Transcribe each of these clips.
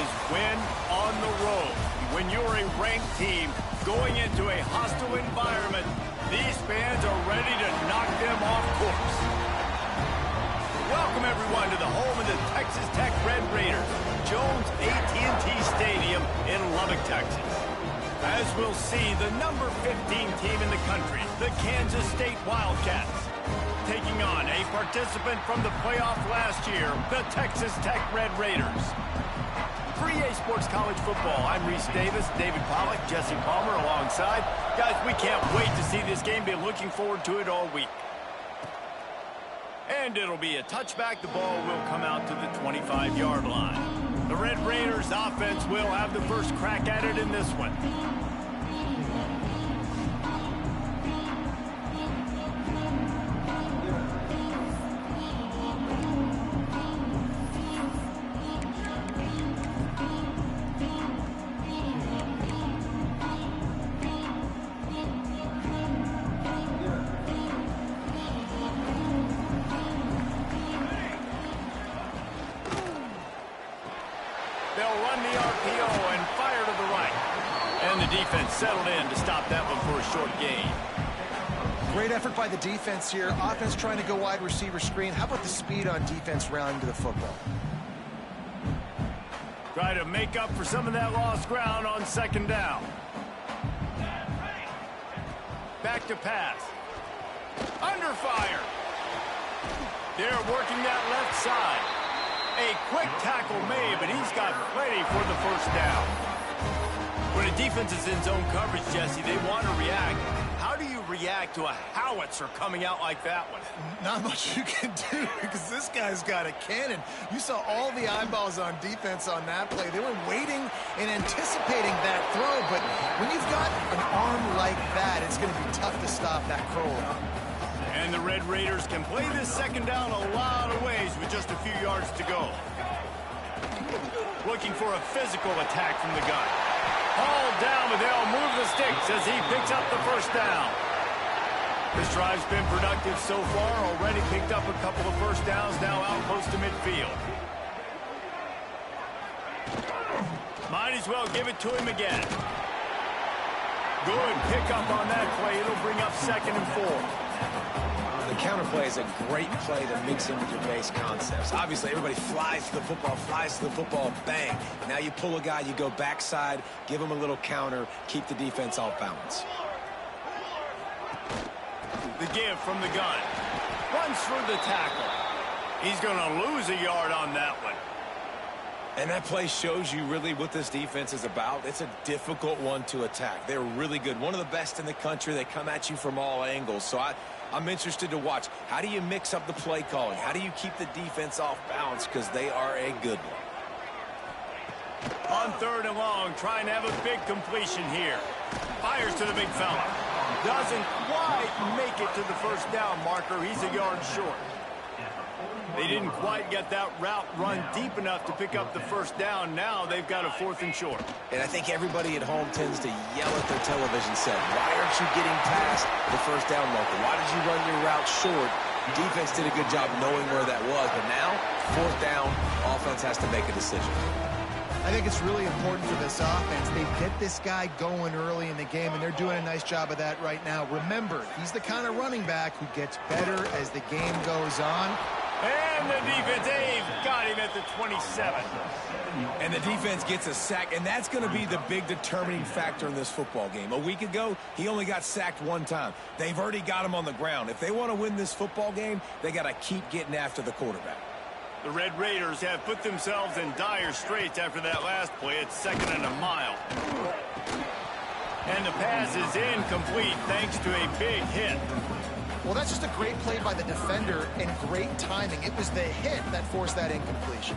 is win on the road. When you're a ranked team going into a hostile environment, these fans are ready to knock them off course. Welcome, everyone, to the home of the Texas Tech Red Raiders, Jones AT&T Stadium in Lubbock, Texas. As we'll see, the number 15 team in the country, the Kansas State Wildcats, taking on a participant from the playoff last year, the Texas Tech Red Raiders. For EA Sports College Football, I'm Reese Davis, David Pollack, Jesse Palmer alongside. Guys, we can't wait to see this game. Been looking forward to it all week. And it'll be a touchback. The ball will come out to the 25-yard line. The Red Raiders offense will have the first crack at it in this one. They'll run the RPO and fire to the right. And the defense settled in to stop that one for a short gain. Great effort by the defense here. Offense trying to go wide receiver screen. How about the speed on defense rounding to the football? Try to make up for some of that lost ground on second down. Back to pass. Under fire. They're working that left side. A quick tackle made, but he's got plenty for the first down. When a defense is in zone coverage, Jesse, they want to react. How do you react to a howitzer coming out like that one? Not much you can do because this guy's got a cannon. You saw all the eyeballs on defense on that play. They were waiting and anticipating that throw, but when you've got an arm like that, it's going to be tough to stop that crow. And the Red Raiders can play this second down a lot of ways with just a few yards to go. Looking for a physical attack from the gun. Hauled down, but they'll move the sticks as he picks up the first down. This drive's been productive so far. Already picked up a couple of first downs, now out close to midfield. Might as well give it to him again. Good pickup on that play. It'll bring up 2nd and 4. The counter play is a great play to mix in with your base concepts. Obviously, everybody flies to the football, bang. Now you pull a guy, you go backside, give him a little counter, keep the defense off balance. The give from the gun. Runs through the tackle. He's going to lose a yard on that one. And that play shows you really what this defense is about. It's a difficult one to attack. They're really good. One of the best in the country. They come at you from all angles. So I'm interested to watch. How do you mix up the play calling? How do you keep the defense off balance? Because they are a good one. On 3rd and long, trying to have a big completion here. Fires to the big fella. Doesn't quite make it to the first down marker. He's a yard short. They didn't quite get that route run deep enough to pick up the first down. Now they've got a 4th and short. And I think everybody at home tends to yell at their television set. Why aren't you getting past the first down marker? Why did you run your route short? Defense did a good job knowing where that was. But now, 4th down, offense has to make a decision. I think it's really important for this offense. They get this guy going early in the game, and they're doing a nice job of that right now. Remember, he's the kind of running back who gets better as the game goes on. And the defense, they've got him at the 27. And the defense gets a sack, and that's going to be the big determining factor in this football game. A week ago, he only got sacked 1 time. They've already got him on the ground. If they want to win this football game, they got to keep getting after the quarterback. The Red Raiders have put themselves in dire straits after that last play. It's 2nd and a mile. And the pass is incomplete thanks to a big hit. Well, that's just a great play by the defender and great timing. It was the hit that forced that incompletion.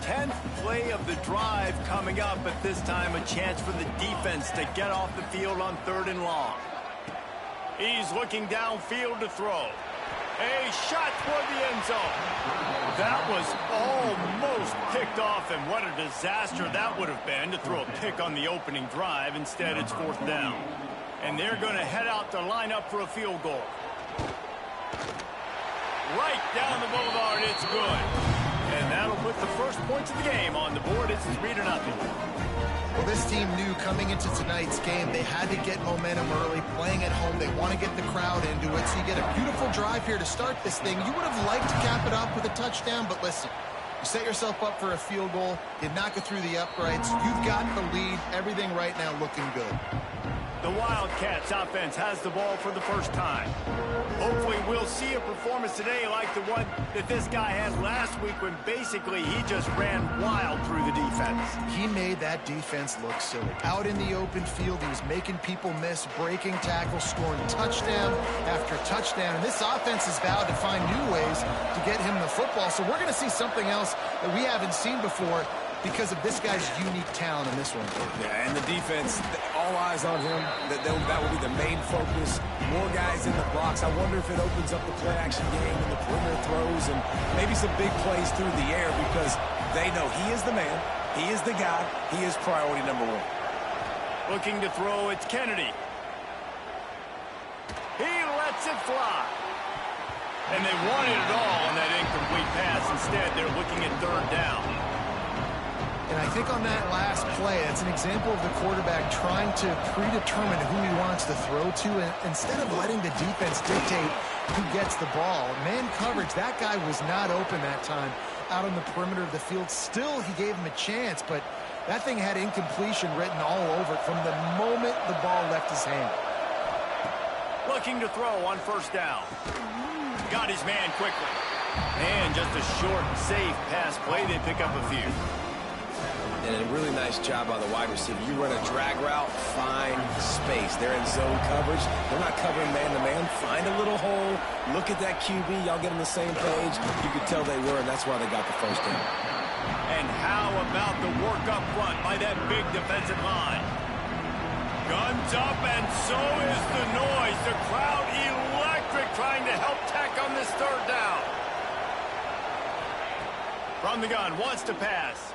10th play of the drive coming up, but this time a chance for the defense to get off the field on 3rd and long. He's looking downfield to throw. A shot toward the end zone. That was almost picked off, and what a disaster that would have been to throw a pick on the opening drive. Instead, it's 4th down. And they're going to head out to line up for a field goal. Right down the boulevard, it's good. And that'll put the first points of the game on the board. It's 3-0. Well, this team knew coming into tonight's game they had to get momentum early, playing at home. They want to get the crowd into it, so you get a beautiful drive here to start this thing. You would have liked to cap it off with a touchdown, but listen, you set yourself up for a field goal, you knock it through the uprights, you've got the lead, everything right now looking good. The Wildcats offense has the ball for the first time. Hopefully we'll see a performance today like the one that this guy had last week when basically he just ran wild through the defense. He made that defense look silly. Out in the open field, he was making people miss, breaking tackles, scoring touchdown after touchdown. And this offense has vowed to find new ways to get him the football. So we're going to see something else that we haven't seen before because of this guy's unique talent in this one. Yeah, and the defense, all eyes on him. That will be the main focus. More guys in the box. I wonder if it opens up the play-action game and the perimeter throws and maybe some big plays through the air because they know he is the man, he is the guy, he is priority number one. Looking to throw, it's Kennedy. He lets it fly. And they wanted it all on that incomplete pass. Instead, they're looking at third down. And I think on that last play, it's an example of the quarterback trying to predetermine who he wants to throw to, and instead of letting the defense dictate who gets the ball. Man coverage, that guy was not open that time out on the perimeter of the field. Still, he gave him a chance, but that thing had incompletion written all over it from the moment the ball left his hand. Looking to throw on first down. Got his man quickly. And just a short, safe pass play. They pick up a few. And a really nice job by the wide receiver. You run a drag route, find space. They're in zone coverage. They're not covering man-to-man. Find a little hole. Look at that QB. Y'all get on the same page. You could tell they were, and that's why they got the first down. And how about the work up front by that big defensive line? Guns up, and so is the noise. The crowd electric trying to help Tech on this third down. From the gun, wants to pass.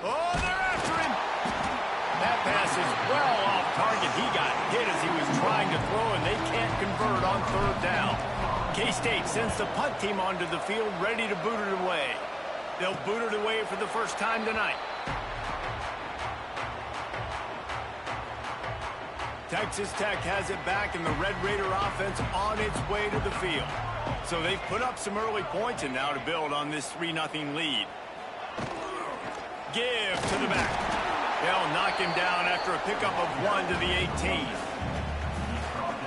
Oh, they're after him. That pass is well off target. He got hit as he was trying to throw, and they can't convert on third down. K-State sends the punt team onto the field, ready to boot it away. They'll boot it away for the first time tonight. Texas Tech has it back, and the Red Raider offense on its way to the field. So they've put up some early points, and now to build on this 3-0 lead. Give to the back. They'll knock him down after a pickup of 1 to the 18.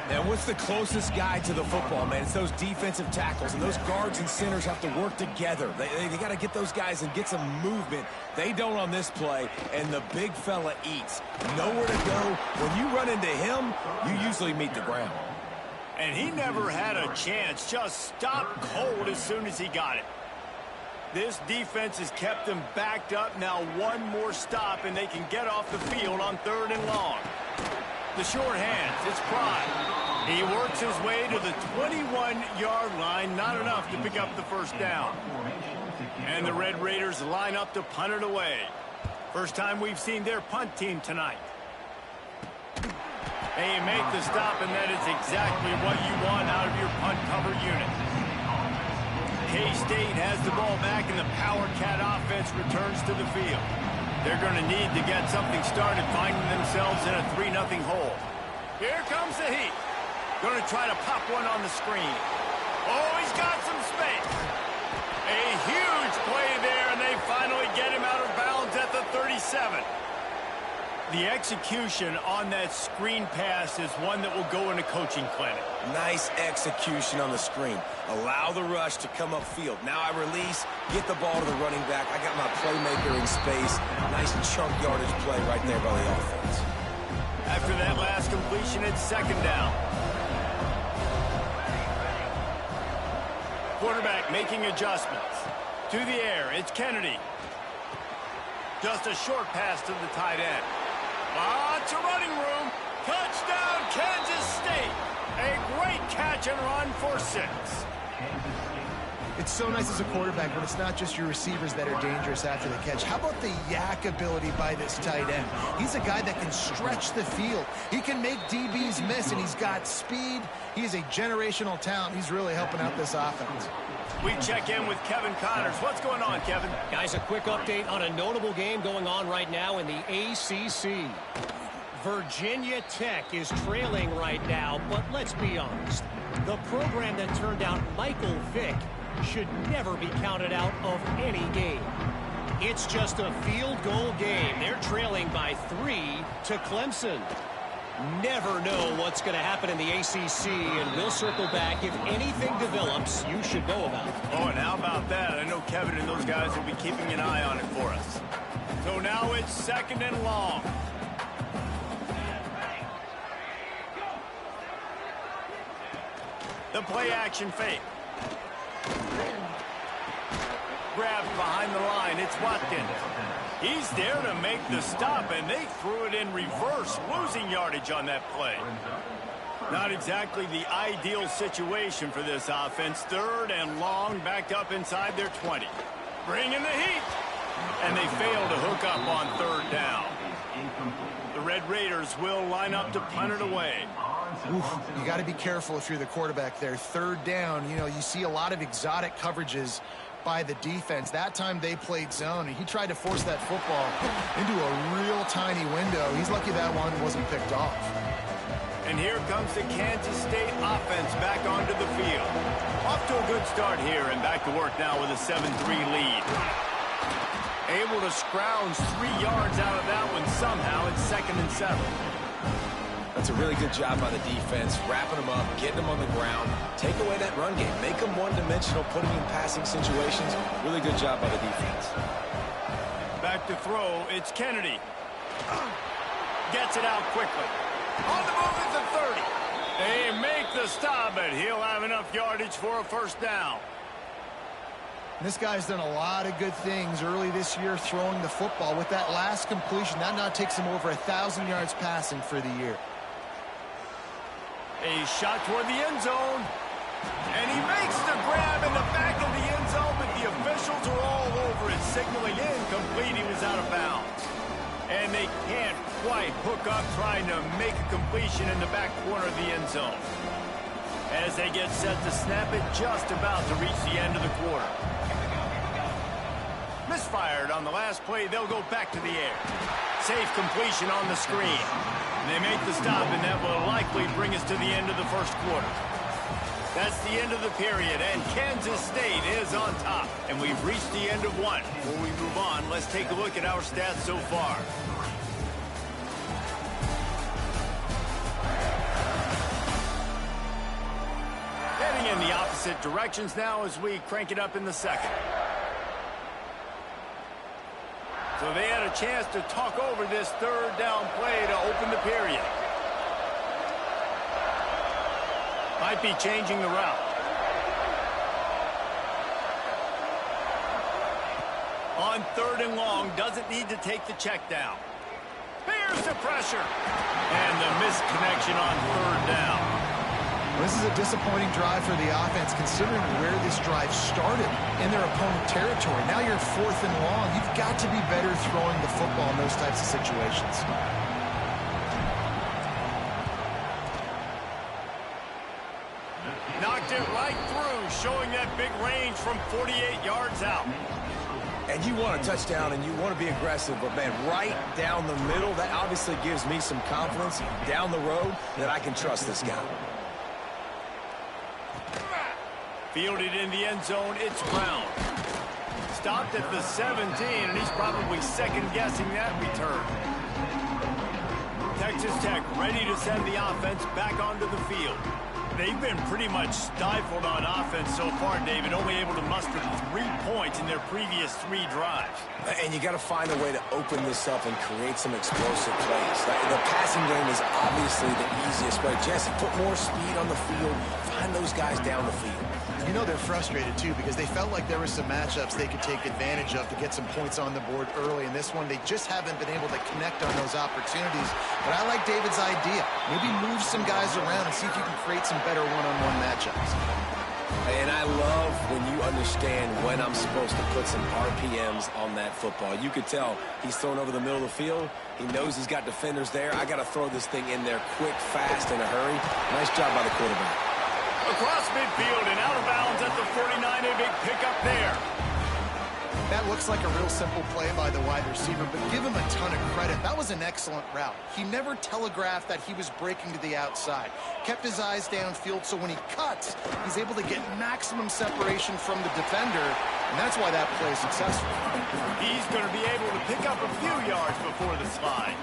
And what's the closest guy to the football, man? It's those defensive tackles, and those guards and centers have to work together. They got to get those guys and get some movement. They don't on this play, and the big fella eats. Nowhere to go. When you run into him, you usually meet the ground. And he never had a chance. Just stopped cold as soon as he got it. This defense has kept them backed up. Now one more stop, and they can get off the field on third and long. The short hands, it's Pride. He works his way to the 21-yard line. Not enough to pick up the first down. And the Red Raiders line up to punt it away. First time we've seen their punt team tonight. They make the stop, and that is exactly what you want out of your punt cover unit. K-State has the ball back, and the Power Cat offense returns to the field. They're going to need to get something started, finding themselves in a 3-0 hole. Here comes the heat. Going to try to pop one on the screen. Oh, he's got some space. A huge play there, and they finally get him out of bounds at the 37. The execution on that screen pass is one that will go in a coaching clinic. Nice execution on the screen. Allow the rush to come upfield. Now I release, get the ball to the running back. I got my playmaker in space. Nice chunk yardage play right there by the offense. After that last completion, it's second down. Quarterback making adjustments. To the air, it's Kennedy. Just a short pass to the tight end. Lots of running room. Touchdown, Kansas State. A great catch and run for 6. It's so nice as a quarterback when it's not just your receivers that are dangerous after the catch. How about the yak ability by this tight end? He's a guy that can stretch the field. He can make DBs miss, and he's got speed. He is a generational talent. He's really helping out this offense. We check in with Kevin Connors. What's going on, Kevin? Guys, a quick update on a notable game going on right now in the ACC. Virginia Tech is trailing right now, but let's be honest. The program that turned out Michael Vick should never be counted out of any game. It's just a field goal game. They're trailing by 3 to Clemson. Never know what's going to happen in the ACC, and we'll circle back if anything develops you should know about. Oh, and how about that? I know Kevin and those guys will be keeping an eye on it for us. So now it's 2nd and long. The play action fake. Grabbed behind the line. It's Watkins. He's there to make the stop, and they threw it in reverse, losing yardage on that play. Not exactly the ideal situation for this offense. 3rd and long, backed up inside their 20. Bringing the heat. And they fail to hook up on 3rd down. The Red Raiders will line up to punt it away. Oof, you got to be careful if you're the quarterback there. 3rd down, you know, you see a lot of exotic coverages by the defense. That time they played zone, and he tried to force that football into a real tiny window. He's lucky that one wasn't picked off. And here comes the Kansas State offense back onto the field. Off to a good start here, and back to work now with a 7-3 lead. Able to scrounge 3 yards out of that one somehow. It's 2nd and 7. That's a really good job by the defense, wrapping them up, getting them on the ground, take away that run game, make them one-dimensional, put them in passing situations. Really good job by the defense. Back to throw, it's Kennedy. Gets it out quickly. On the move is the 30. They make the stop, but he'll have enough yardage for a 1st down. This guy's done a lot of good things early this year throwing the football. With that last completion, that now takes him over 1,000 yards passing for the year. A shot toward the end zone. And he makes the grab in the back of the end zone, but the officials are all over it, signaling incomplete. He was out of bounds. And they can't quite hook up trying to make a completion in the back corner of the end zone. As they get set to snap it, just about to reach the end of the quarter. Misfired on the last play. They'll go back to the air. Safe completion on the screen. They make the stop, and that will likely bring us to the end of the 1st quarter. That's the end of the period, and Kansas State is on top. And we've reached the end of 1. Before we move on, let's take a look at our stats so far. Heading in the opposite directions now as we crank it up in the 2nd. So they had a chance to talk over this 3rd down play to open the period. Might be changing the route. On 3rd and long, doesn't need to take the check down. Here's the pressure. And the misconnection on 3rd down. This is a disappointing drive for the offense, considering where this drive started in their opponent territory. Now you're 4th and long. You've got to be better throwing the football in those types of situations. Knocked it right through, showing that big range from 48 yards out. And you want a touchdown, and you want to be aggressive, but, man, right down the middle, that obviously gives me some confidence down the road that I can trust this guy. Fielded in the end zone, it's Brown. Stopped at the 17, and he's probably second-guessing that return. Texas Tech ready to send the offense back onto the field. They've been pretty much stifled on offense so far, David, only able to muster 3 points in their previous 3 drives. And you got to find a way to open this up and create some explosive plays. The passing game is obviously the easiest way. Jesse, put more speed on the field. Find those guys down the field. You know they're frustrated, too, because they felt like there were some matchups they could take advantage of to get some points on the board early. In this one, they just haven't been able to connect on those opportunities. But I like David's idea. Maybe move some guys around and see if you can create some better one-on-one matchups. And I love when you understand when I'm supposed to put some RPMs on that football. You could tell he's throwing over the middle of the field. He knows he's got defenders there. I got to throw this thing in there quick, fast, in a hurry. Nice job by the quarterback. Across midfield and out of bounds at the 49. A big pickup there. That looks like a real simple play by the wide receiver, but give him a ton of credit. That was an excellent route. He never telegraphed that he was breaking to the outside. Kept his eyes downfield, so when he cuts, he's able to get maximum separation from the defender, and that's why that play is successful. He's going to be able to pick up a few yards before the slide.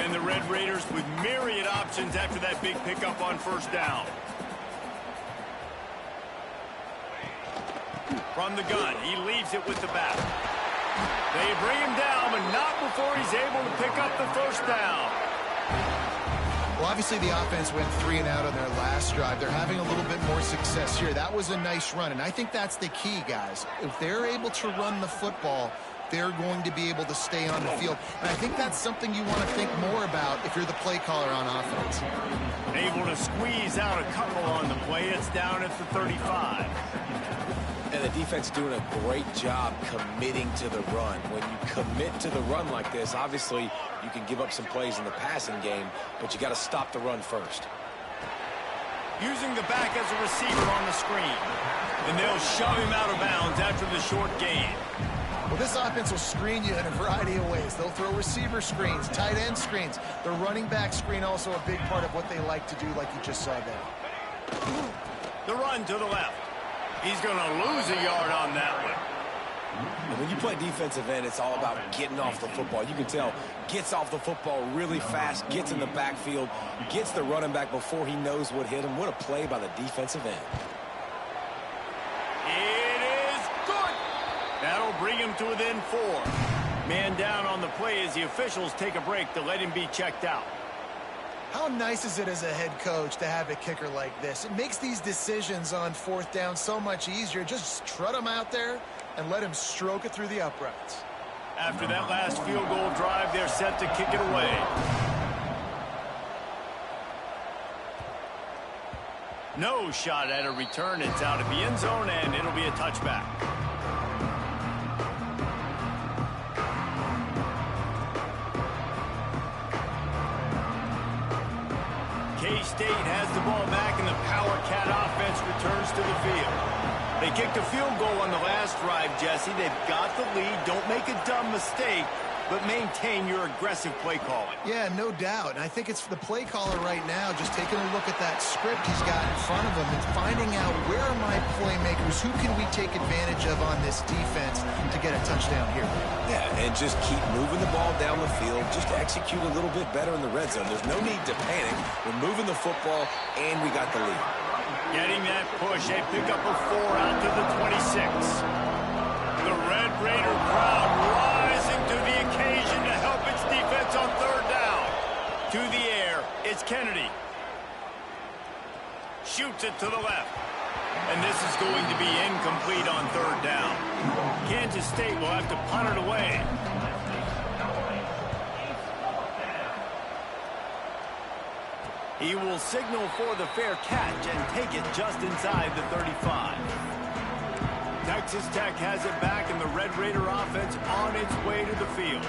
And the Red Raiders with myriad options after that big pickup on first down. From the gun, he leaves it with the back. They bring him down, but not before he's able to pick up the first down. Well, obviously the offense went 3 and out on their last drive. They're having a little bit more success here. That was a nice run, and I think that's the key, guys. If they're able to run the football, they're going to be able to stay on the field. And I think that's something you want to think more about if you're the play caller on offense. Able to squeeze out a couple on the play. It's down at the 35. And the defense doing a great job committing to the run. When you commit to the run like this, obviously you can give up some plays in the passing game, but you got to stop the run first. Using the back as a receiver on the screen. And they'll shove him out of bounds after the short gain. Well, this offense will screen you in a variety of ways. They'll throw receiver screens, tight end screens. The running back screen also a big part of what they like to do, like you just saw there. The run to the left. He's going to lose a yard on that one. And when you play defensive end, it's all about getting off the football. You can tell, gets off the football really fast, gets in the backfield, gets the running back before he knows what hit him. What a play by the defensive end. It is good. That'll bring him to within 4. Man down on the play as the officials take a break to let him be checked out. How nice is it as a head coach to have a kicker like this? It makes these decisions on 4th down so much easier. Just trot him out there and let him stroke it through the uprights. After that last field goal drive, they're set to kick it away. No shot at a return. It's out of the end zone, and it'll be a touchback. K-State has the ball back, and the Power Cat offense returns to the field. They kicked a field goal on the last drive, Jesse. They've got the lead. Don't make a dumb mistake, but maintain your aggressive play calling. Yeah, no doubt. And I think it's the play caller right now just taking a look at that script he's got in front of him and finding out where are my playmakers, who can we take advantage of on this defense to get a touchdown here. Yeah, and just keep moving the ball down the field. Just execute a little bit better in the red zone. There's no need to panic. We're moving the football, and we got the lead. Getting that push, a pickup of 4 out to the 26. The Red Raider crowd rising to the occasion to help its defense on 3rd down. To the air, it's Kennedy. Shoots it to the left. And this is going to be incomplete on 3rd down. Kansas State will have to punt it away. He will signal for the fair catch and take it just inside the 35. Texas Tech has it back, and the Red Raider offense on its way to the field.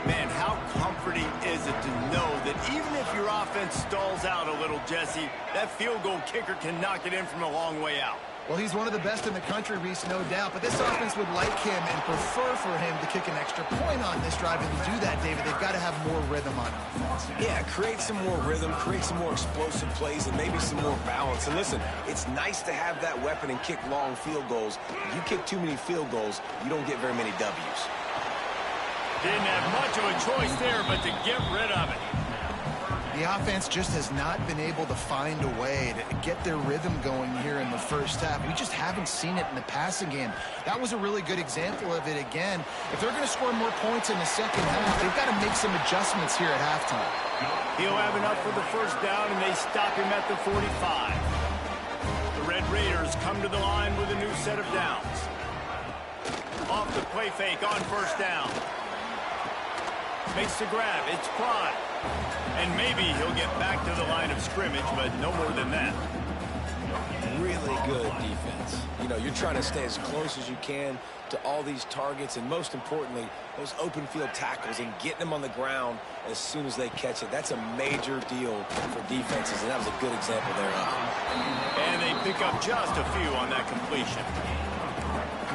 Man, how comforting is it to know that even if your offense stalls out a little, Jesse, that field goal kicker can knock it in from a long way out. Well, he's one of the best in the country, Reese, no doubt. But this offense would like him and prefer for him to kick an extra point on this drive. And to do that, David, they've got to have more rhythm on offense. Yeah, create some more rhythm, create some more explosive plays, and maybe some more balance. And listen, it's nice to have that weapon and kick long field goals. If you kick too many field goals, you don't get very many W's. Didn't have much of a choice there, but to get rid of it. The offense just has not been able to find a way to get their rhythm going here in the first half. We just haven't seen it in the passing game. That was a really good example of it again. If they're going to score more points in the second half, they've got to make some adjustments here at halftime. He'll have enough for the first down, and they stop him at the 45. The Red Raiders come to the line with a new set of downs. Off the play fake on first down. Makes the grab. It's Prime. And maybe he'll get back to the line of scrimmage, but no more than that. really good defense. You know, you're trying to stay as close as you can to all these targets, and most importantly, those open field tackles and getting them on the ground as soon as they catch it. That's a major deal for defenses, and that was a good example there. And they pick up just a few on that completion.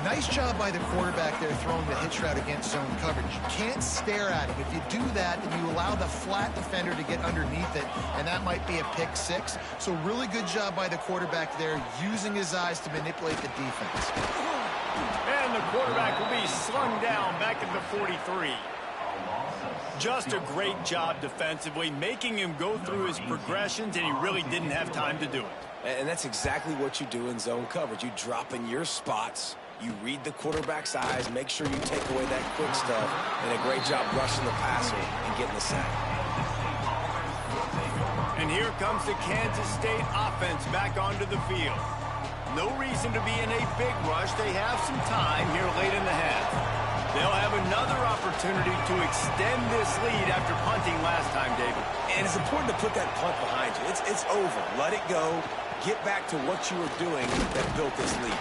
Nice job by the quarterback there throwing the hitch route against zone coverage. You can't stare at him. If you do that, then you allow the flat defender to get underneath it, and that might be a pick six. So really good job by the quarterback there, using his eyes to manipulate the defense. And the quarterback will be slung down back at the 43. Just a great job defensively, making him go through his progressions, and he really didn't have time to do it. And that's exactly what you do in zone coverage. You drop in your spots, you read the quarterback's eyes, make sure you take away that quick stuff, and a great job rushing the passer and getting the sack. And here comes the Kansas State offense back onto the field. No reason to be in a big rush. They have some time here late in the half. They'll have another opportunity to extend this lead after punting last time, David. And it's important to put that punt behind you. It's over. Let it go. Get back to what you were doing that built this lead.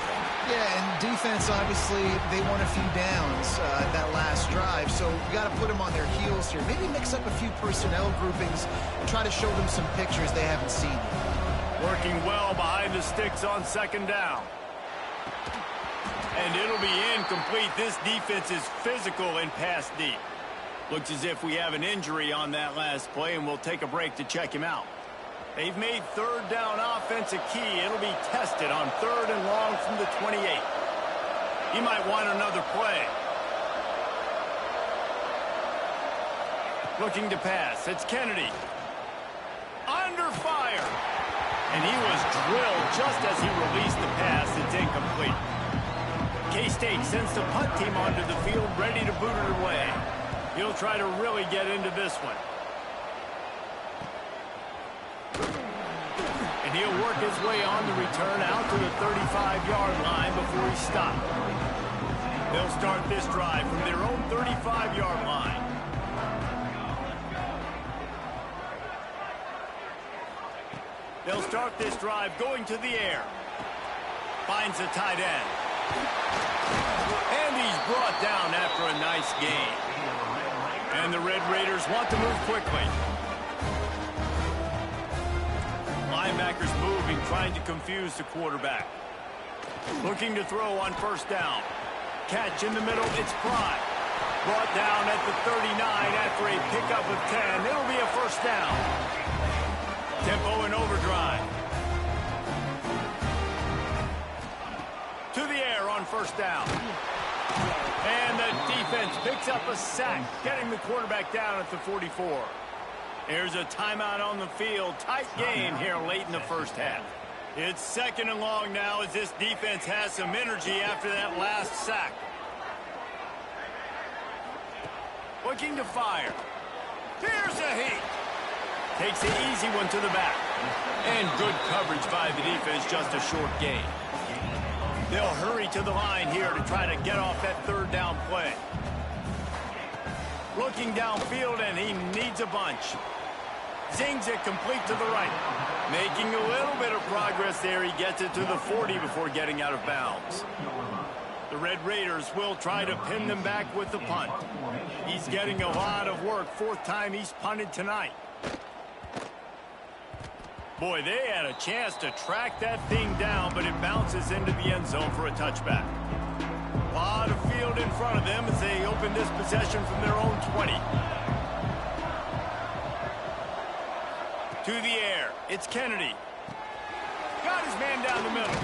Yeah, and defense, obviously, they won a few downs that last drive, so you got to put them on their heels here. Maybe mix up a few personnel groupings and try to show them some pictures they haven't seen yet. Working well behind the sticks on second down. And it'll be incomplete. This defense is physical and pass deep. Looks as if we have an injury on that last play, and we'll take a break to check him out. They've made third down offense a key. It'll be tested on 3rd and long from the 28. He might want another play. Looking to pass. It's Kennedy. Under fire. And he was drilled just as he released the pass. It's incomplete. K-State sends the punt team onto the field, ready to boot it away. He'll try to really get into this one. And he'll work his way on the return out to the 35-yard line before he stopped. They'll start this drive from their own 35-yard line. They'll start this drive going to the air. Finds the tight end. And he's brought down after a nice gain. And the Red Raiders want to move quickly. Linebackers moving, trying to confuse the quarterback. Looking to throw on first down. Catch in the middle, it's Pride. Brought down at the 39 after a pickup of 10. It'll be a first down. Tempo and overdrive. To the air on first down. And the defense picks up a sack, getting the quarterback down at the 44. Here's a timeout on the field. Tight game here late in the first half. It's 2nd and long now as this defense has some energy after that last sack. Looking to fire. Here's a heat. Takes the easy one to the back. And good coverage by the defense, just a short gain. They'll hurry to the line here to try to get off that 3rd down play. Looking downfield, and he needs a bunch. Zings it complete to the right. Making a little bit of progress there. He gets it to the 40 before getting out of bounds. The Red Raiders will try to pin them back with the punt. He's getting a lot of work. 4th time he's punted tonight. Boy, they had a chance to track that thing down, but it bounces into the end zone for a touchback. A lot of field in front of them as they open this possession from their own 20. To the air, it's Kennedy. Got his man down the middle.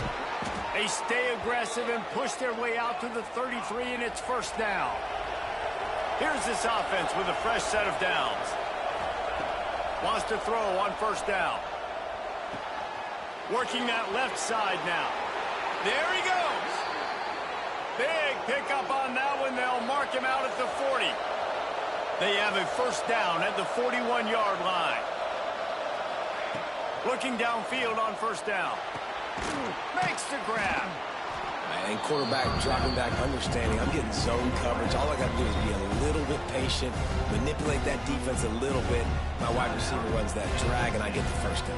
They stay aggressive and push their way out to the 33, and it's first down. Here's this offense with a fresh set of downs. Wants to throw on first down. Working that left side now. There he goes. Big pickup on that one. They'll mark him out at the 40. They have a first down at the 41-yard line. Looking downfield on first down. Makes the grab. And quarterback dropping back, understanding I'm getting zone coverage. All I got to do is be a little bit patient, manipulate that defense a little bit. My wide receiver runs that drag, and I get the first down.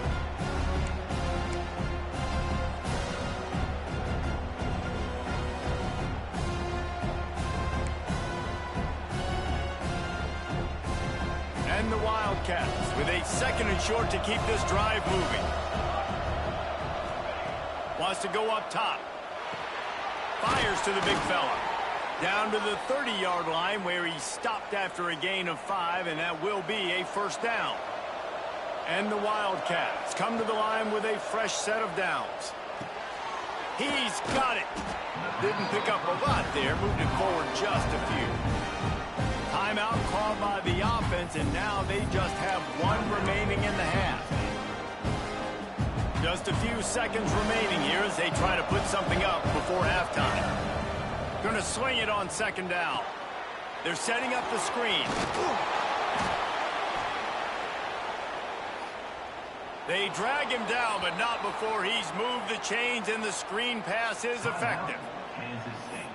And the Wildcats with a 2nd and short to keep this drive moving. Wants to go up top. Fires to the big fella. Down to the 30-yard line where he stopped after a gain of 5, and that will be a 1st down. And the Wildcats come to the line with a fresh set of downs. He's got it. Didn't pick up a lot there. Moved it forward just a few. Timeout called by the offense, and now they just have 1 remaining in the half. Just a few seconds remaining here as they try to put something up before halftime. Going to swing it on 2nd down. They're setting up the screen. They drag him down, but not before he's moved the chains, and the screen pass is effective.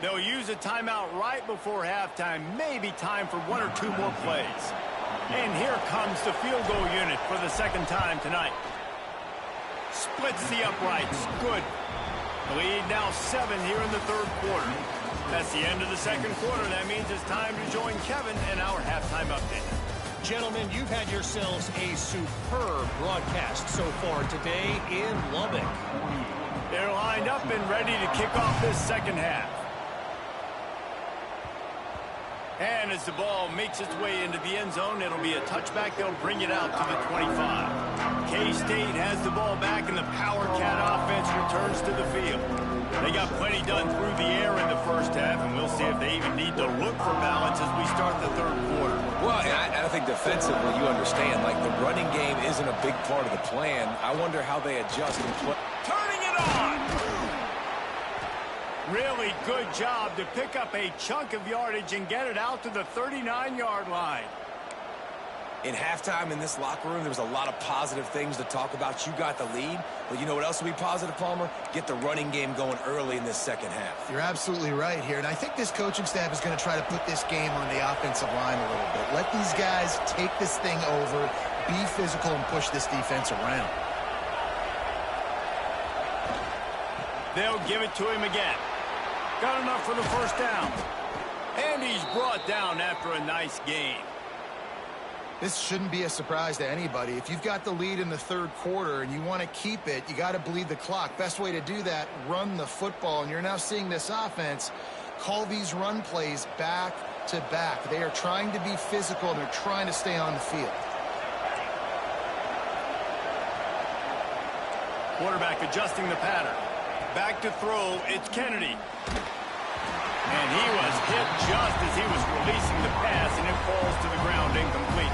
They'll use a timeout right before halftime. Maybe time for 1 or 2 more plays. And here comes the field goal unit for the 2nd time tonight. Splits the uprights. Good. The lead now 7 here in the 3rd quarter. That's the end of the 2nd quarter. That means it's time to join Kevin and our halftime update. Gentlemen, you've had yourselves a superb broadcast so far today in Lubbock. They're lined up and ready to kick off this 2nd half. And as the ball makes its way into the end zone, it'll be a touchback. They'll bring it out to the 25. K-State has the ball back, and the Power Cat offense returns to the field. They got plenty done through the air in the 1st half, and we'll see if they even need to look for balance as we start the 3rd quarter. Well, and I think defensively, you understand, like the running game isn't a big part of the plan. I wonder how they adjust and play. Turning it on! Really good job to pick up a chunk of yardage and get it out to the 39-yard line. In halftime in this locker room, there was a lot of positive things to talk about. You got the lead, but you know what else will be positive, Palmer? Get the running game going early in this 2nd half. You're absolutely right here, and I think this coaching staff is going to try to put this game on the offensive line a little bit. Let these guys take this thing over, be physical, and push this defense around. They'll give it to him again. Got enough for the 1st down. And he's brought down after a nice gain. This shouldn't be a surprise to anybody. If you've got the lead in the 3rd quarter and you want to keep it, you got to bleed the clock. Best way to do that, run the football. And you're now seeing this offense call these run plays back to back. They are trying to be physical. They're trying to stay on the field. Quarterback adjusting the pattern. Back to throw, it's Kennedy. And he was hit just as he was releasing the pass, and it falls to the ground incomplete.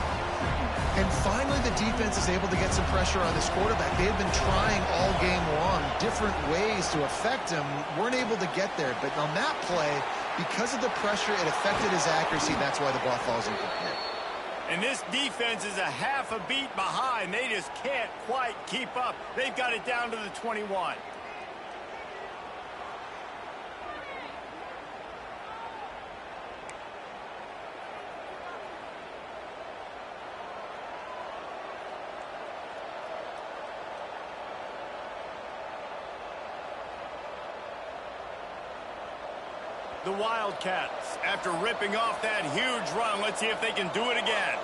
And finally, the defense is able to get some pressure on this quarterback. They had been trying all game long, different ways to affect him, weren't able to get there. But on that play, because of the pressure, it affected his accuracy. That's why the ball falls incomplete. And this defense is a half a beat behind. They just can't quite keep up. They've got it down to the 21. The Wildcats, after ripping off that huge run, let's see if they can do it again.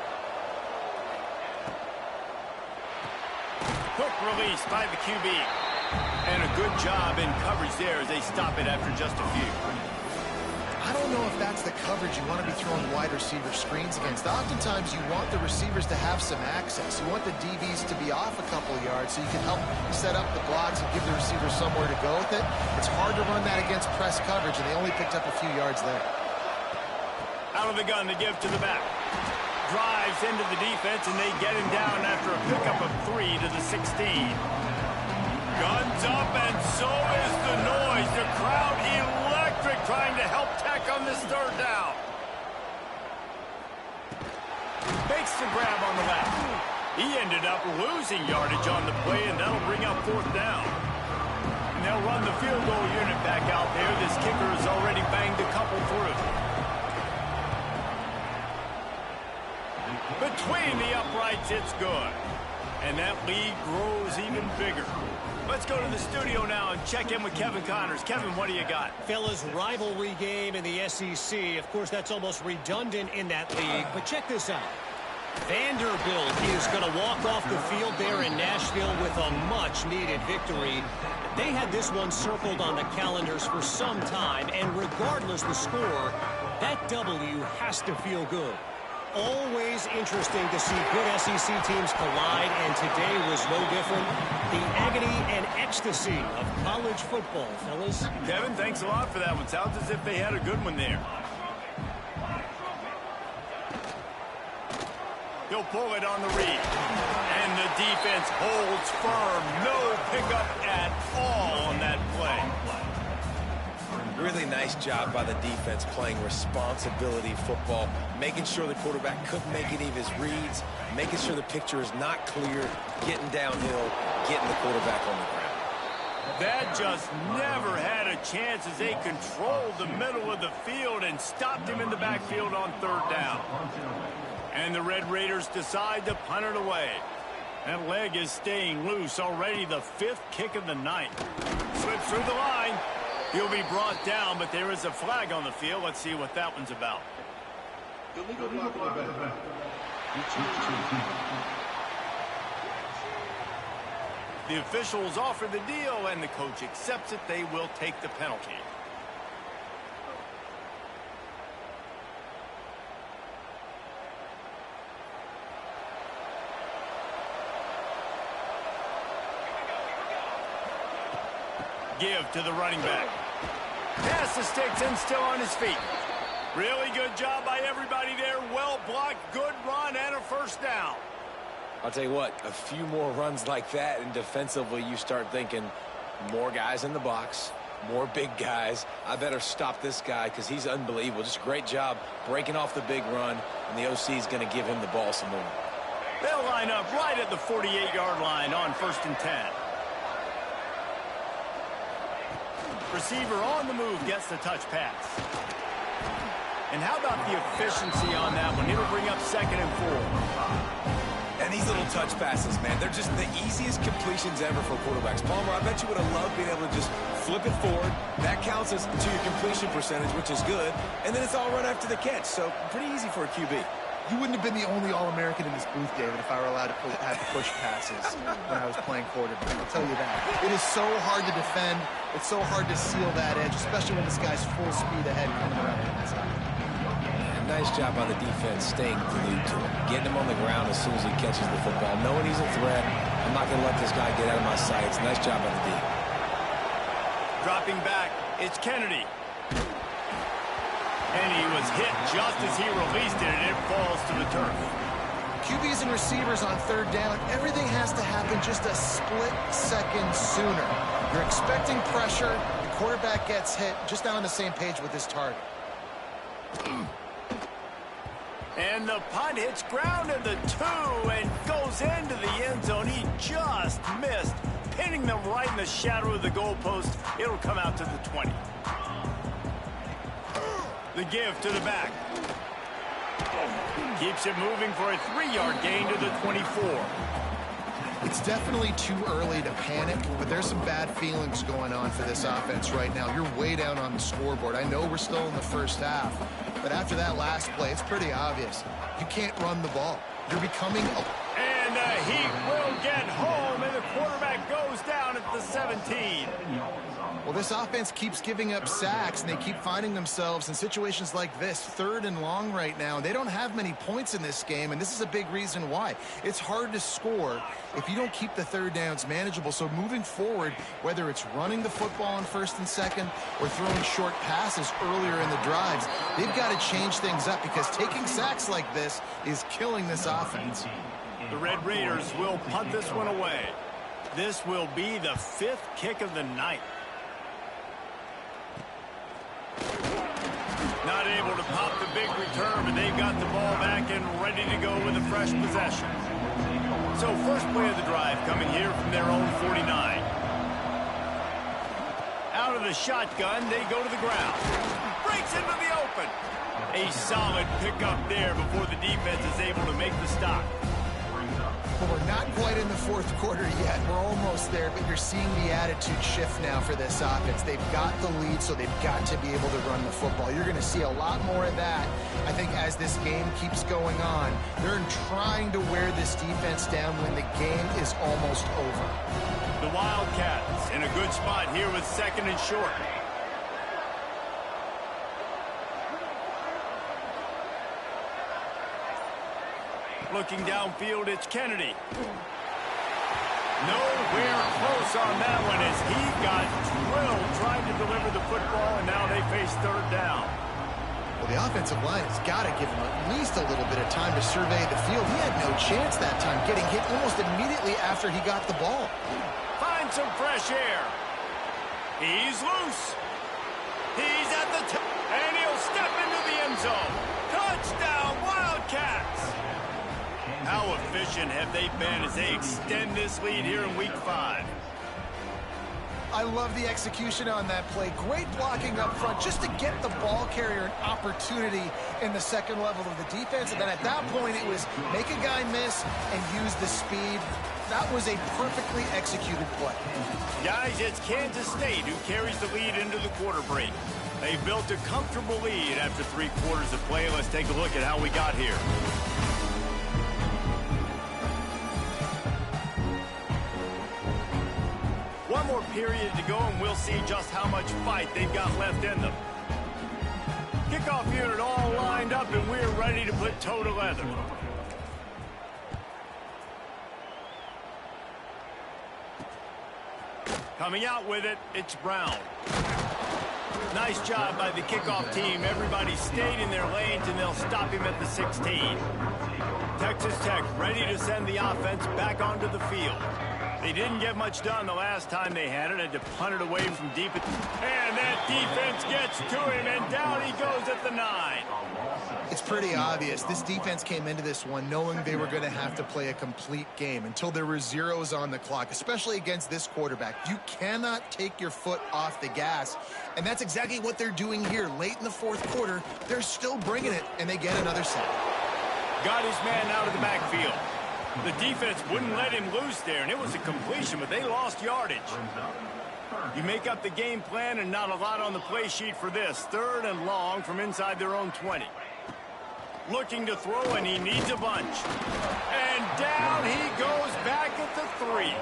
Quick release by the QB. And a good job in coverage there as they stop it after just a few. I don't know if that's the coverage you want to be throwing wide receiver screens against. Oftentimes, you want the receivers to have some access. You want the DBs to be off a couple yards so you can help set up the blocks and give the receivers somewhere to go with it. It's hard to run that against press coverage, and they only picked up a few yards there. Out of the gun to give to the back. Drives into the defense, and they get him down after a pickup of 3 to the 16. Guns up, and so is the noise. The crowd electric, trying to help Tech on this 3rd down. Makes the grab on the left. He ended up losing yardage on the play, and that'll bring up 4th down. And they'll run the field goal unit back out there. This kicker has already banged a couple through. Between the uprights, it's good. And that lead grows even bigger. Let's go to the studio now and check in with Kevin Connors. Kevin, what do you got? Fellas, rivalry game in the SEC. Of course, that's almost redundant in that league, but check this out. Vanderbilt is going to walk off the field there in Nashville with a much-needed victory. They had this one circled on the calendars for some time, and regardless the score, that W has to feel good. Always interesting to see good SEC teams collide, and today was no different. The agony and ecstasy of college football, fellas. Kevin, thanks a lot for that one. Sounds as if they had a good one there. He'll pull it on the read. And the defense holds firm. No pickup at all on that play. Really nice job by the defense playing responsibility football, making sure the quarterback couldn't make any of his reads, making sure the picture is not clear, getting downhill, getting the quarterback on the ground. That just never had a chance as they controlled the middle of the field and stopped him in the backfield on third down. And the Red Raiders decide to punt it away. That leg is staying loose. Already the 5th kick of the night. Slips through the line. He'll be brought down, but there is a flag on the field. Let's see what that one's about. The officials offer the deal, and the coach accepts it. They will take the penalty. Give to the running back. Pass the sticks and still on his feet. Really good job by everybody there. Well blocked, good run, and a first down. I'll tell you what, a few more runs like that, and defensively you start thinking more guys in the box, more big guys. I better stop this guy because he's unbelievable. Just a great job breaking off the big run, and the OC is going to give him the ball some more. They'll line up right at the 48-yard line on 1st and 10. Receiver on the move gets the touch pass. And how about the efficiency on that one? It'll bring up 2nd and 4. And these little touch passes, man, they're just the easiest completions ever for quarterbacks. Palmer, I bet you would have loved being able to just flip it forward. That counts as to your completion percentage, which is good. And then it's all run after the catch. So pretty easy for a QB. You wouldn't have been the only All-American in this booth, David, if I were allowed to have push passes when I was playing quarterback. I'll tell you that. It is so hard to defend. It's so hard to seal that edge, especially when this guy's full speed ahead coming around the inside. Nice job by the defense staying glued to him, getting him on the ground as soon as he catches the football, knowing he's a threat. I'm not going to let this guy get out of my sights. Nice job by the D. Dropping back, it's Kennedy. And he was hit just as he released it, and it falls to the turf. QBs and receivers on 3rd down, everything has to happen just a split second sooner. You're expecting pressure, the quarterback gets hit, just not on the same page with his target. And the punt hits ground in the 2 and goes into the end zone. He just missed, pinning them right in the shadow of the goalpost. It'll come out to the 20. The give to the back. Keeps it moving for a 3-yard gain to the 24. It's definitely too early to panic, but there's some bad feelings going on for this offense right now. You're way down on the scoreboard. I know we're still in the first half, but after that last play, it's pretty obvious. You can't run the ball. You're becoming a... And he will get home, and the quarterback goes down at the 17. Well, this offense keeps giving up sacks, and they keep finding themselves in situations like this, 3rd and long right now. They don't have many points in this game, and this is a big reason why. It's hard to score if you don't keep the 3rd downs manageable. So moving forward, whether it's running the football on 1st and 2nd or throwing short passes earlier in the drives, they've got to change things up because taking sacks like this is killing this offense. The Red Raiders will punt this one away. This will be the 5th kick of the night. Not able to pop the big return, but they've got the ball back and ready to go with a fresh possession. So first play of the drive coming here from their own 49. Out of the shotgun, they go to the ground. Breaks into the open. A solid pickup there before the defense is able to make the stop. Well, we're not quite in the fourth quarter yet. We're almost there, but you're seeing the attitude shift now for this offense. They've got the lead, so they've got to be able to run the football. You're going to see a lot more of that, I think, as this game keeps going on. They're trying to wear this defense down when the game is almost over. The Wildcats in a good spot here with 2nd and short. Looking downfield, it's Kennedy. Nowhere close on that one as he got drilled trying to deliver the football, and now they face 3rd down. Well, the offensive line has got to give him at least a little bit of time to survey the field. He had no chance that time, getting hit almost immediately after he got the ball. Find some fresh air. He's loose. He's at the top, and he'll step into the end zone. Touchdown, Wildcats! How efficient have they been as they extend this lead here in Week 5? I love the execution on that play. Great blocking up front just to get the ball carrier an opportunity in the second level of the defense. And then at that point, it was make a guy miss and use the speed. That was a perfectly executed play. Guys, it's Kansas State who carries the lead into the quarter break. They built a comfortable lead after 3 quarters of play. Let's take a look at how we got here. One more period to go, and we'll see just how much fight they've got left in them. Kickoff unit all lined up, and we're ready to put toe to leather. Coming out with it, it's Brown. Nice job by the kickoff team. Everybody stayed in their lanes, and they'll stop him at the 16. Texas Tech ready to send the offense back onto the field. They didn't get much done the last time they had it. Had to punt it away from deep. And that defense gets to him, and down he goes at the 9. It's pretty obvious. This defense came into this one knowing they were going to have to play a complete game until there were zeros on the clock, especially against this quarterback. You cannot take your foot off the gas, and that's exactly what they're doing here. Late in the fourth quarter, they're still bringing it, and they get another sack. Got his man out of the backfield. The defense wouldn't let him loose there, and it was a completion, but they lost yardage. You make up the game plan, and not a lot on the play sheet for this. 3rd and long from inside their own 20. Looking to throw, and he needs a bunch. And down he goes back at the 3.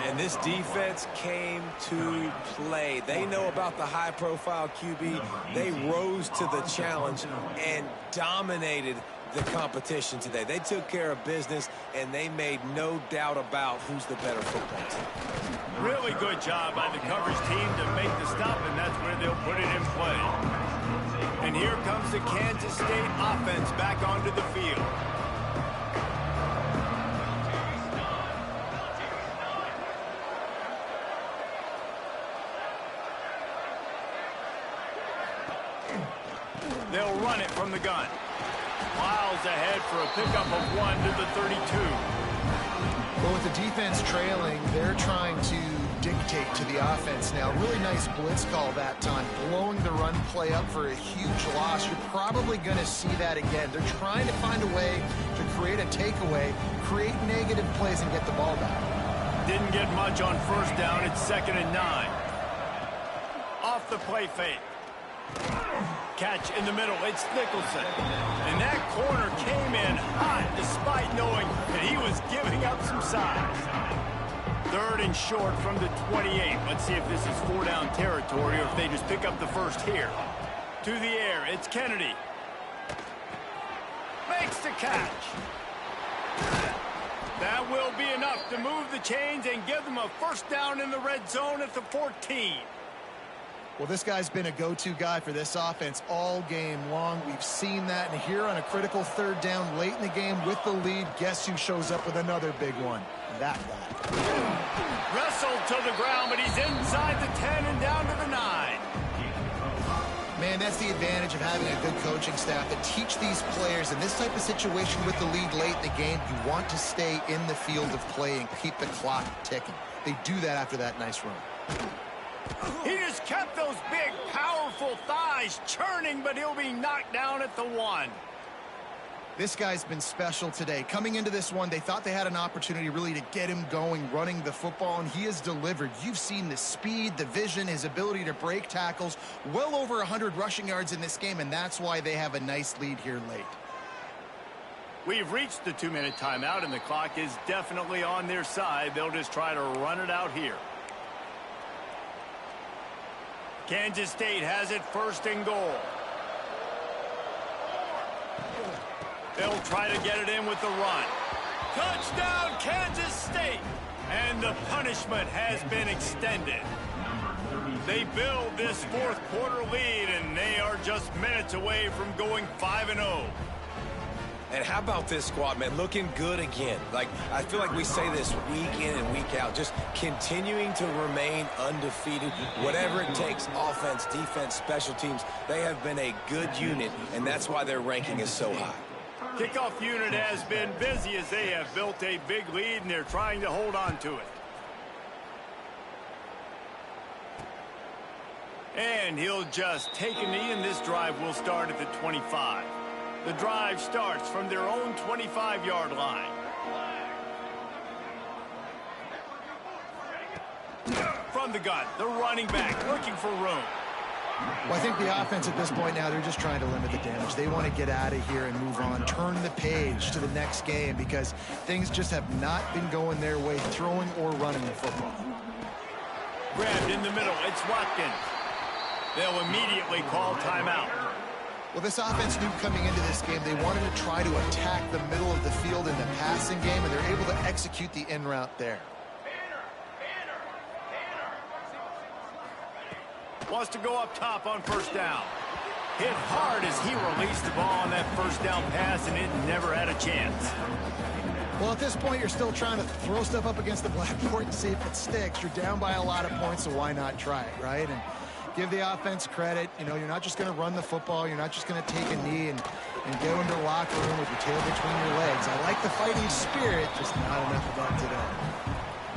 And this defense came to play. They know about the high-profile QB. They rose to the challenge and dominated the competition today. They took care of business, and they made no doubt about who's the better football team. Really good job by the coverage team to make the stop, and that's where they'll put it in play. And here comes the Kansas State offense back onto the field. They'll run it from the gun. Miles ahead for a pickup of 1 to the 32. Well, with the defense trailing, they're trying to dictate to the offense now. Really nice blitz call that time, blowing the run play up for a huge loss. You're probably going to see that again. They're trying to find a way to create a takeaway, create negative plays, and get the ball back. Didn't get much on 1st down. It's 2nd and 9. Off the play fake. Catch in the middle, it's Nicholson. And that corner came in hot despite knowing that he was giving up some size. 3rd and short from the 28. Let's see if this is 4-down territory or if they just pick up the first here. To the air, it's Kennedy. Makes the catch. That will be enough to move the chains and give them a 1st down in the red zone at the 14. Well, this guy's been a go-to guy for this offense all game long. We've seen that, and here on a critical 3rd down late in the game with the lead, guess who shows up with another big one? That guy. Wrestled to the ground, but he's inside the 10 and down to the 9. Man, that's the advantage of having a good coaching staff that teach these players in this type of situation with the lead late in the game. You want to stay in the field of play and keep the clock ticking. They do that after that nice run. He just kept those big, powerful thighs churning, but he'll be knocked down at the 1. This guy's been special today. Coming into this one, they thought they had an opportunity really to get him going, running the football, and he has delivered. You've seen the speed, the vision, his ability to break tackles, well over 100 rushing yards in this game, and that's why they have a nice lead here late. We've reached the 2-minute timeout, and the clock is definitely on their side. They'll just try to run it out here. Kansas State has it 1st and goal. They'll try to get it in with the run. Touchdown, Kansas State! And the punishment has been extended. They build this 4th quarter lead, and they are just minutes away from going 5-0. And how about this squad, man? Looking good again. Like, I feel like we say this week in and week out, just continuing to remain undefeated. Whatever it takes, offense, defense, special teams, they have been a good unit, and that's why their ranking is so high. Kickoff unit has been busy as they have built a big lead, and they're trying to hold on to it. And he'll just take a knee, and this drive will start at the 25. The drive starts from their own 25-yard line. From the gun, the running back looking for room. Well, I think the offense at this point now, they're just trying to limit the damage. They want to get out of here and move on, turn the page to the next game because things just have not been going their way, throwing or running the football. Grabbed in the middle, it's Watkins. They'll immediately call timeout. Well, this offense knew coming into this game they wanted to try to attack the middle of the field in the passing game, and they're able to execute the in route there. Wants to go up top on 1st down. Hit hard as he released the ball on that 1st down pass, and it never had a chance. Well, at this point, you're still trying to throw stuff up against the blackboard and see if it sticks. You're down by a lot of points, so why not try it, right? And give the offense credit. You know, you're not just going to run the football. You're not just going to take a knee and go into the locker room with your tail between your legs. I like the fighting spirit, just not enough of that today.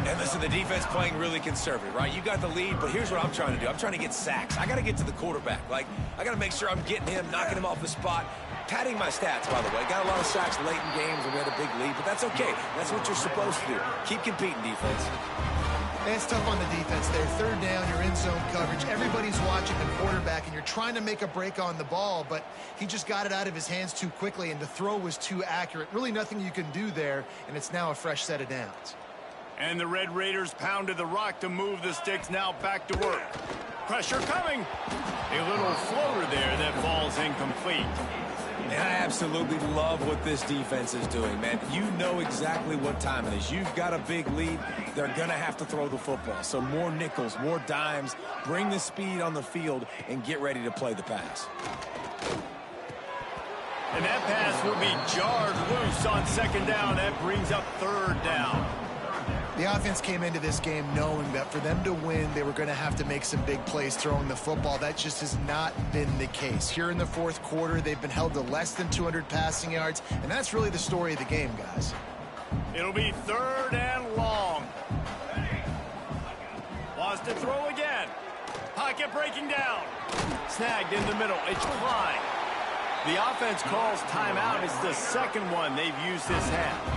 And listen, the defense playing really conservative, right? You got the lead, but here's what I'm trying to do. I'm trying to get sacks. I got to get to the quarterback. Like, I got to make sure I'm getting him, knocking him off the spot. Padding my stats, by the way. Got a lot of sacks late in games and we had a big lead, but that's okay. That's what you're supposed to do. Keep competing, defense. And it's tough on the defense there. 3rd down, you're in zone coverage. Everybody's watching the quarterback, and you're trying to make a break on the ball, but he just got it out of his hands too quickly, and the throw was too accurate. Really nothing you can do there, and it's now a fresh set of downs. And the Red Raiders pounded the rock to move the sticks, now back to work. Pressure coming. A little floater there that falls incomplete. And I absolutely love what this defense is doing, man. You know exactly what time it is. You've got a big lead. They're going to have to throw the football. So more nickels, more dimes, bring the speed on the field, and get ready to play the pass. And that pass will be jarred loose on 2nd down. That brings up 3rd down. The offense came into this game knowing that for them to win, they were going to have to make some big plays throwing the football. That just has not been the case. Here in the 4th quarter, they've been held to less than 200 passing yards, and that's really the story of the game, guys. It'll be 3rd and long. Wants to throw again. Pocket breaking down. Snagged in the middle. It's Klein. The offense calls timeout. It's the 2nd one they've used this half.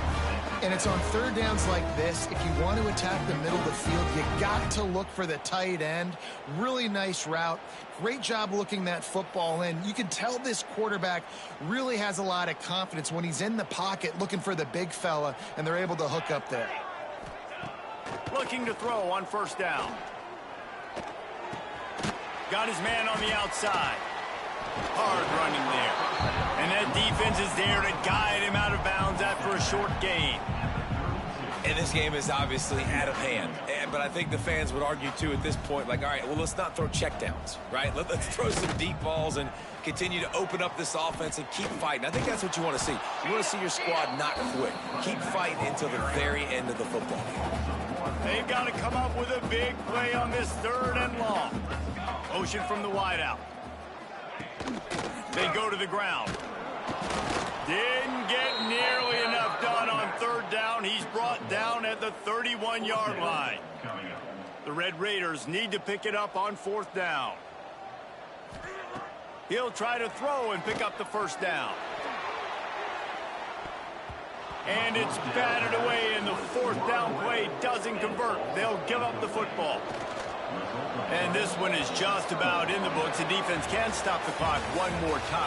And it's on 3rd downs like this. If you want to attack the middle of the field, you got to look for the tight end. Really nice route. Great job looking that football in. You can tell this quarterback really has a lot of confidence when he's in the pocket looking for the big fella, and they're able to hook up there. Looking to throw on 1st down. Got his man on the outside. Hard running there. And that defense is there to guide him out of bounds after a short gain. And this game is obviously out of hand. But I think the fans would argue, too, at this point, like, all right, well, let's not throw checkdowns, right? Let's throw some deep balls and continue to open up this offense and keep fighting. I think that's what you want to see. You want to see your squad not quit. Keep fighting until the very end of the football game. They've got to come up with a big play on this 3rd and long. Motion from the wideout. They go to the ground. Didn't get nearly enough done on 3rd down. He's brought down at the 31-yard line. The Red Raiders need to pick it up on 4th down. He'll try to throw and pick up the 1st down. And it's batted away, and the fourth down play doesn't convert. They'll give up the football. And this one is just about in the books. The defense can stop the clock one more time.